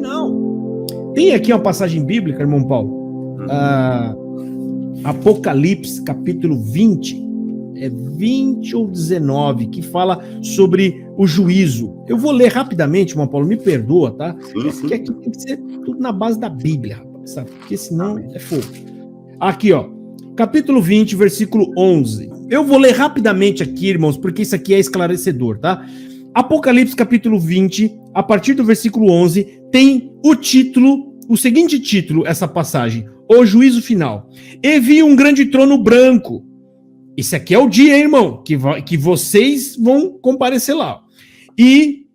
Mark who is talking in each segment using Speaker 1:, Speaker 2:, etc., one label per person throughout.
Speaker 1: final. Tem aqui uma passagem bíblica, irmão Paulo, Apocalipse, capítulo 20, 20 ou 19, que fala sobre o juízo. Eu vou ler rapidamente, irmão Paulo, me perdoa, tá? Porque aqui tem que ser tudo na base da Bíblia, rapaz, sabe? Porque senão é fogo. Aqui, ó, capítulo 20, versículo 11. Eu vou ler rapidamente aqui, irmãos, porque isso aqui é esclarecedor, tá? Apocalipse, capítulo 20, a partir do versículo 11, tem o título, o seguinte título, essa passagem: O juízo final. E vi um grande trono branco. Esse aqui é o dia, irmão, que vocês vão comparecer lá. E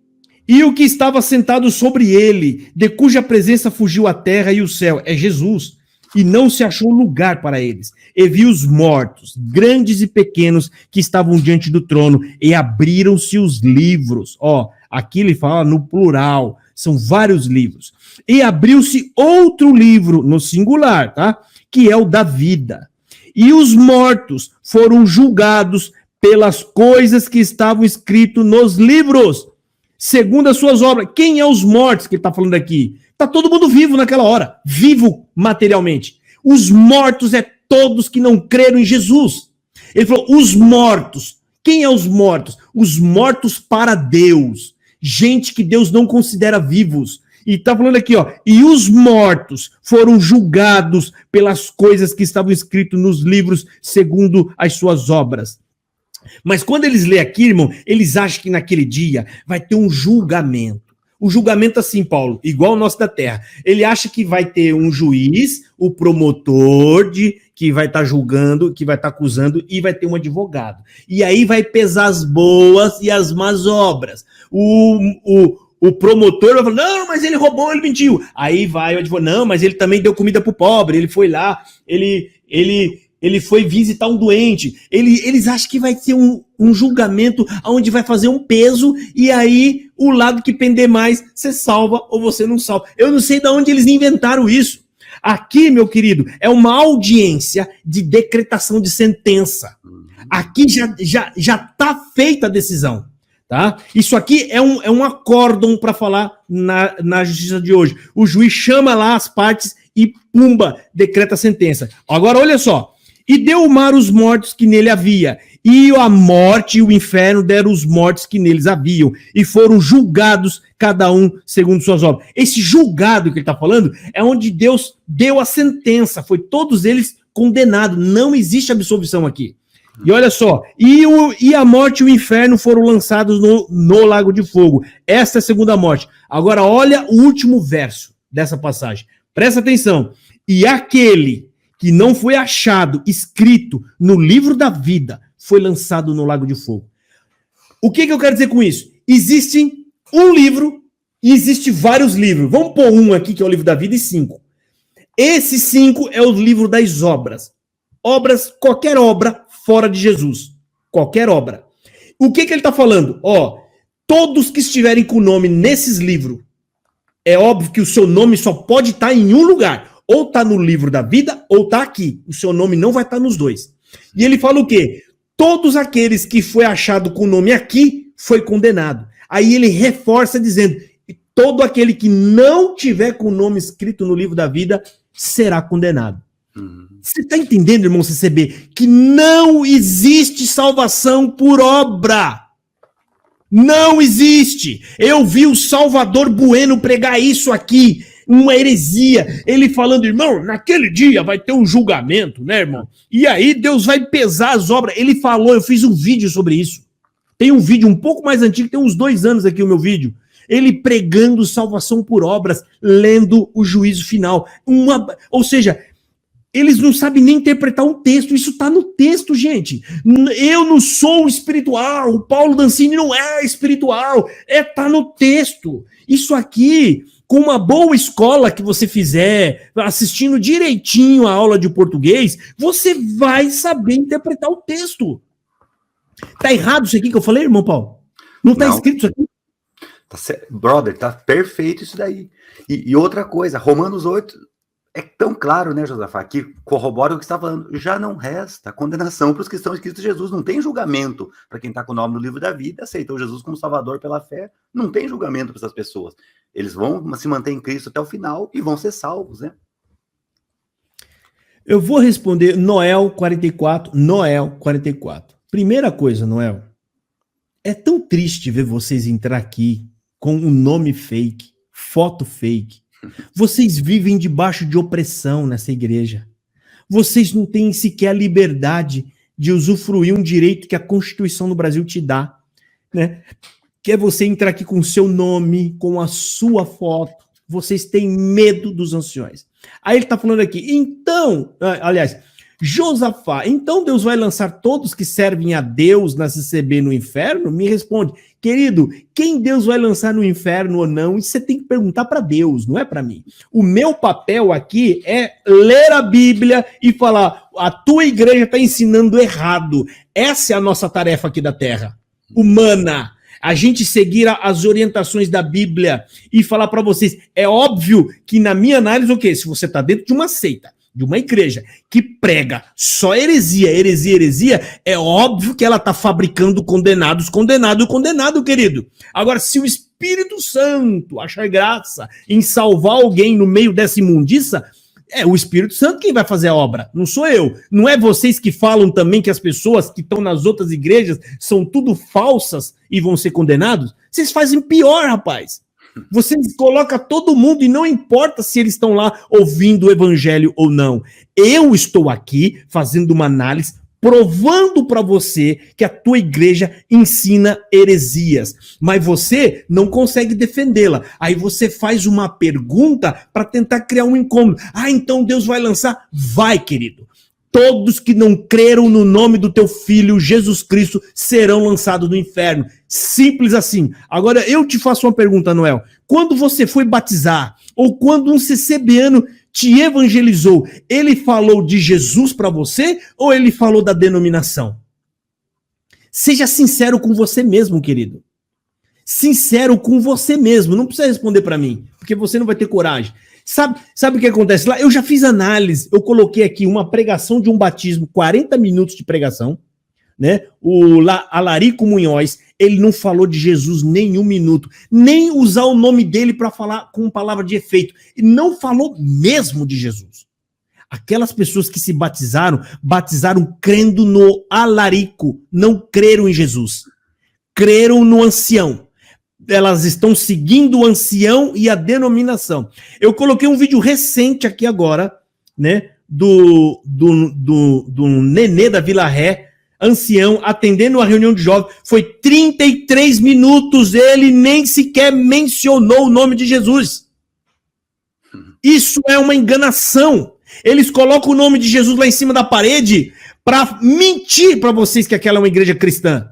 Speaker 1: o que estava sentado sobre ele, de cuja presença fugiu a terra e o céu, é Jesus, e não se achou lugar para eles. E vi os mortos, grandes e pequenos, que estavam diante do trono, e abriram-se os livros. Ó, aqui ele fala no plural, são vários livros. E abriu-se outro livro, no singular, tá? Que é o da vida. E os mortos foram julgados pelas coisas que estavam escritas nos livros, segundo as suas obras. Quem é os mortos que ele está falando aqui? Está todo mundo vivo naquela hora, vivo materialmente. Os mortos é todos que não creram em Jesus. Ele falou, os mortos. Quem é os mortos? Os mortos para Deus. Gente que Deus não considera vivos. E está falando aqui, ó, e os mortos foram julgados pelas coisas que estavam escritas nos livros segundo as suas obras. Mas quando eles lêem aqui, irmão, eles acham que naquele dia vai ter um julgamento. O julgamento assim, Paulo, igual o nosso da terra. Ele acha que vai ter um juiz, o promotor que vai estar julgando, que vai estar acusando, e vai ter um advogado. E aí vai pesar as boas e as más obras. O promotor vai falar, não, mas ele roubou, ele mentiu. Aí vai o advogado, não, mas ele também deu comida pro pobre, ele foi lá, ele foi visitar um doente. Eles acham que vai ter um julgamento onde vai fazer um peso e aí o lado que pender mais, você salva ou você não salva. Eu não sei de onde eles inventaram isso. Aqui, meu querido, é uma audiência de decretação de sentença. Aqui já tá feita a decisão. Tá? Isso aqui é um acórdão para falar na justiça de hoje. O juiz chama lá as partes e pumba, decreta a sentença. Agora olha só. E deu o mar os mortos que nele havia, e a morte e o inferno deram os mortos que neles haviam, e foram julgados cada um segundo suas obras. Esse julgado que ele está falando é onde Deus deu a sentença, foi todos eles condenados, não existe absolvição aqui. E olha só, e a morte e o inferno foram lançados no lago de fogo. Esta é a segunda morte. Agora olha o último verso dessa passagem. Presta atenção. E aquele que não foi achado escrito no livro da vida foi lançado no lago de fogo. O que eu quero dizer com isso? Existe um livro e existe vários livros. Vamos pôr um aqui, que é o livro da vida, e 5. Esse 5 é o livro das obras. Obras, qualquer obra fora de Jesus. Qualquer obra. O que ele está falando? Ó, todos que estiverem com o nome nesses livros, é óbvio que o seu nome só pode estar em um lugar. Ou está no livro da vida, ou está aqui. O seu nome não vai estar nos dois. E ele fala o quê? Todos aqueles que foi achado com o nome aqui, foi condenado. Aí ele reforça dizendo, todo aquele que não tiver com o nome escrito no livro da vida, será condenado. Você está entendendo, irmão CCB, que não existe salvação por obra. Não existe. Eu vi o Salvador Bueno pregar isso aqui, uma heresia. Ele falando, irmão, naquele dia vai ter um julgamento, né, irmão? E aí Deus vai pesar as obras. Ele falou, eu fiz um vídeo sobre isso. Tem um vídeo um pouco mais antigo, tem uns 2 anos aqui o meu vídeo. Ele pregando salvação por obras, lendo o juízo final. Ou seja, eles não sabem nem interpretar um texto. Isso está no texto, gente. Eu não sou espiritual. O Paulo Dancini não é espiritual. Tá no texto. Isso aqui, com uma boa escola que você fizer, assistindo direitinho a aula de português, você vai saber interpretar o texto. Tá errado isso aqui que eu falei, irmão Paulo? Não tá escrito isso aqui?
Speaker 2: Brother, tá perfeito isso daí. E outra coisa, Romanos 8... É tão claro, né, Josafá, que corrobora o que você está falando. Já não resta condenação para os que estão em Cristo Jesus. Não tem julgamento para quem está com o nome no livro da vida, aceitou Jesus como Salvador pela fé. Não tem julgamento para essas pessoas. Eles vão se manter em Cristo até o final e vão ser salvos, né?
Speaker 1: Eu vou responder Noel 44. Primeira coisa, Noel, é tão triste ver vocês entrar aqui com um nome fake, foto fake. Vocês vivem debaixo de opressão nessa igreja. Vocês não têm sequer a liberdade de usufruir um direito que a Constituição do Brasil te dá, né? Que é você entrar aqui com o seu nome, com a sua foto. Vocês têm medo dos anciões. Aí ele está falando aqui, então, aliás, Josafá, então Deus vai lançar todos que servem a Deus na CCB no inferno? Me responde, querido, quem Deus vai lançar no inferno ou não, isso você tem que perguntar para Deus, não é para mim. O meu papel aqui é ler a Bíblia e falar, a tua igreja está ensinando errado. Essa é a nossa tarefa aqui da Terra, humana. A gente seguir as orientações da Bíblia e falar para vocês, é óbvio que na minha análise, o quê? Se você está dentro de uma seita, de uma igreja que prega só heresia, é óbvio que ela está fabricando condenados, condenado, querido. Agora, se o Espírito Santo achar graça em salvar alguém no meio dessa imundiça, é o Espírito Santo quem vai fazer a obra, não sou eu. Não é vocês que falam também que as pessoas que estão nas outras igrejas são tudo falsas e vão ser condenados? Vocês fazem pior, rapaz. Vocês colocam todo mundo e não importa se eles estão lá ouvindo o evangelho ou não. Eu estou aqui fazendo uma análise, provando para você que a tua igreja ensina heresias, mas você não consegue defendê-la. Aí você faz uma pergunta para tentar criar um incômodo. Ah, então Deus vai lançar? Vai, querido. Todos que não creram no nome do teu filho Jesus Cristo serão lançados no inferno. Simples assim. Agora eu te faço uma pergunta, Noel. Quando você foi batizar, ou quando um CCBano te evangelizou, ele falou de Jesus para você ou ele falou da denominação? Seja sincero com você mesmo, querido. Sincero com você mesmo. Não precisa responder para mim, porque você não vai ter coragem. Sabe o que acontece lá? Eu já fiz análise, eu coloquei aqui uma pregação de um batismo, 40 minutos de pregação, né? O Alarico Munhoz, ele não falou de Jesus nem um minuto, nem usar o nome dele para falar com palavra de efeito, e não falou mesmo de Jesus. Aquelas pessoas que se batizaram crendo no Alarico, não creram em Jesus, creram no ancião. Elas estão seguindo o ancião e a denominação. Eu coloquei um vídeo recente aqui agora, né, do Nenê da Vila Ré, ancião, atendendo a reunião de jovens. Foi 33 minutos, ele nem sequer mencionou o nome de Jesus. Isso é uma enganação. Eles colocam o nome de Jesus lá em cima da parede para mentir para vocês que aquela é uma igreja cristã.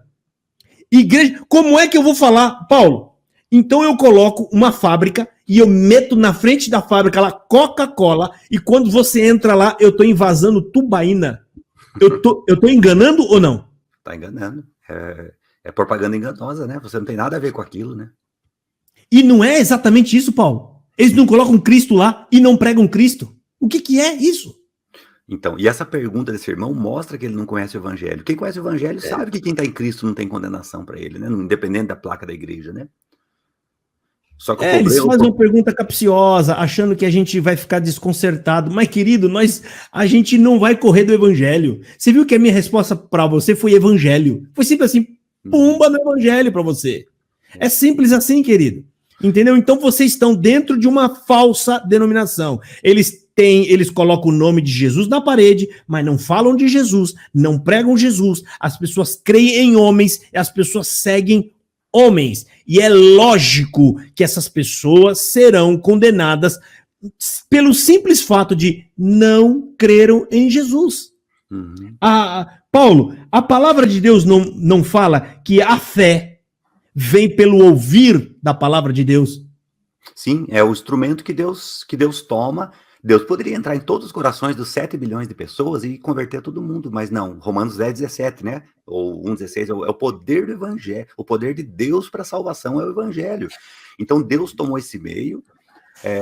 Speaker 1: Igreja, como é que eu vou falar, Paulo? Então eu coloco uma fábrica e eu meto na frente da fábrica lá Coca-Cola e quando você entra lá eu tô invasando tubaína. Eu tô enganando ou não?
Speaker 2: Tá enganando. É propaganda enganosa, né? Você não tem nada a ver com aquilo, né?
Speaker 1: E não é exatamente isso, Paulo. Eles não colocam Cristo lá e não pregam Cristo. O que é isso?
Speaker 2: Então, e essa pergunta desse irmão mostra que ele não conhece o evangelho. Quem conhece o evangelho sabe que quem está em Cristo não tem condenação para ele, né? Independente da placa da igreja, né? Só que
Speaker 1: eles fazem uma pergunta capciosa, achando que a gente vai ficar desconcertado. Mas, querido, a gente não vai correr do evangelho. Você viu que a minha resposta para você foi evangelho. Foi simples assim, pumba no evangelho para você. É simples assim, querido. Entendeu? Então vocês estão dentro de uma falsa denominação. Eles colocam o nome de Jesus na parede, mas não falam de Jesus, não pregam Jesus. As pessoas creem em homens e as pessoas seguem homens. E é lógico que essas pessoas serão condenadas pelo simples fato de não creram em Jesus. Paulo, a palavra de Deus não fala que a fé vem pelo ouvir da palavra de Deus?
Speaker 2: Sim, é o instrumento que Deus toma. Deus poderia entrar em todos os corações dos 7 bilhões de pessoas e converter todo mundo, mas não. Romanos 10:17, né? Ou 1:16, é o poder do evangelho. O poder de Deus para a salvação é o evangelho. Então Deus tomou esse meio,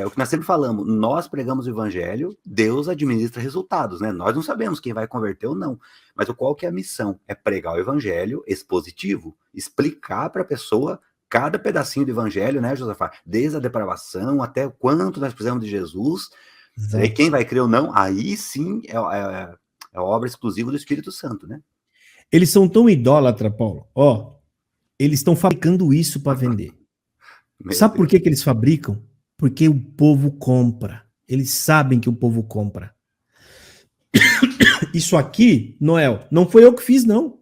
Speaker 2: o que nós sempre falamos, nós pregamos o evangelho, Deus administra resultados, né? Nós não sabemos quem vai converter ou não, mas qual que é a missão? É pregar o evangelho expositivo, explicar para a pessoa cada pedacinho do evangelho, né, Josafá? Desde a depravação até o quanto nós precisamos de Jesus. E quem vai crer ou não, aí sim é a obra exclusiva do Espírito Santo, né?
Speaker 1: Eles são tão idólatras, Paulo. Eles estão fabricando isso para vender. Sabe por que eles fabricam? Porque o povo compra. Eles sabem que o povo compra. Isso aqui, Noel, não foi eu que fiz, não.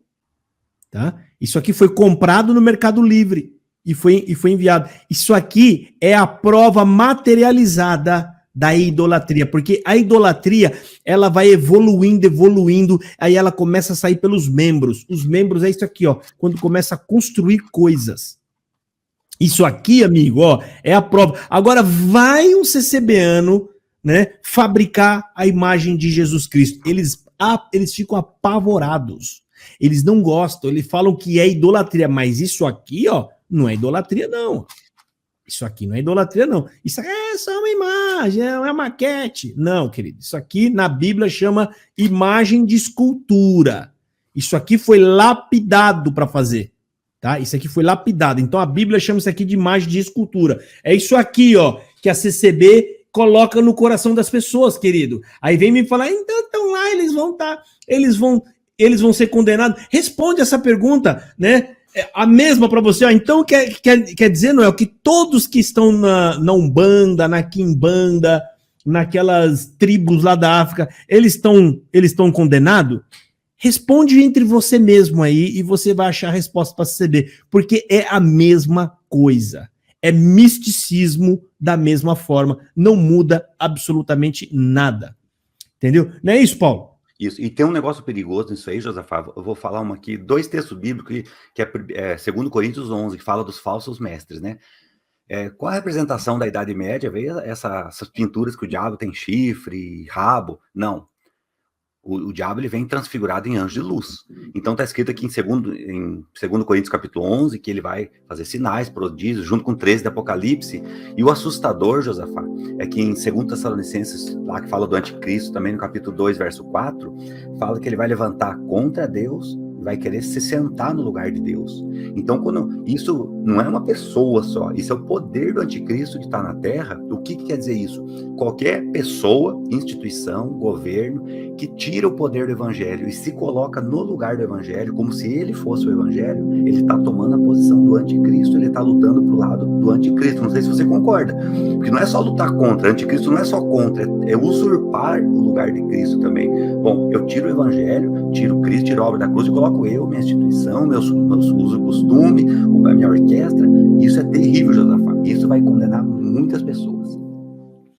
Speaker 1: Tá? Isso aqui foi comprado no Mercado Livre e foi enviado. Isso aqui é a prova materializada da idolatria, porque a idolatria, ela vai evoluindo, aí ela começa a sair pelos membros. Os membros é isso aqui, quando começa a construir coisas. Isso aqui, amigo, é a prova. Agora vai um CCBano, né, fabricar a imagem de Jesus Cristo. Eles ficam apavorados. Eles não gostam, eles falam que é idolatria, mas isso aqui, não é idolatria, não. Isso aqui não é idolatria, não. Isso é só uma imagem, é uma maquete. Não, querido, isso aqui na Bíblia chama imagem de escultura. Isso aqui foi lapidado para fazer. Tá? Isso aqui foi lapidado. Então a Bíblia chama isso aqui de imagem de escultura. É isso aqui, que a CCB coloca no coração das pessoas, querido. Aí vem me falar, então lá eles vão ser condenados. Responde essa pergunta, né? A mesma para você. Então quer dizer, Noel, que todos que estão na Umbanda, na Quimbanda, naquelas tribos lá da África, eles estão condenados? Responde entre você mesmo aí e você vai achar a resposta para CCB, porque é a mesma coisa. É misticismo da mesma forma, não muda absolutamente nada. Entendeu? Não é isso, Paulo?
Speaker 2: Isso, e tem um negócio perigoso nisso aí, Josafá. Eu vou falar aqui, 2 textos bíblicos, que é 2 Coríntios 11, que fala dos falsos mestres, né? Qual a representação da Idade Média? Veio essas pinturas que o diabo tem chifre, rabo? Não. O diabo ele vem transfigurado em anjo de luz. Então está escrito aqui em 2 Coríntios capítulo 11 que ele vai fazer sinais, prodígios, junto com 13 de Apocalipse. E o assustador, Josafá, é que em 2 Tessalonicenses, lá que fala do anticristo, também no capítulo 2, verso 4, fala que ele vai levantar contra Deus, vai querer se sentar no lugar de Deus. Então, isso não é uma pessoa só, isso é o poder do anticristo que está na Terra. O que quer dizer isso? Qualquer pessoa, instituição, governo, que tira o poder do evangelho e se coloca no lugar do evangelho, como se ele fosse o evangelho, ele está tomando a posição do anticristo, ele está lutando pro lado do anticristo. Não sei se você concorda, porque não é só lutar contra, anticristo não é só contra, é usurpar o lugar de Cristo também. Bom, eu tiro o evangelho, tiro Cristo, tiro a obra da cruz e coloco eu, minha instituição, meus uso e costume, a minha orquestra. Isso é terrível, Josafá. Isso vai condenar muitas pessoas.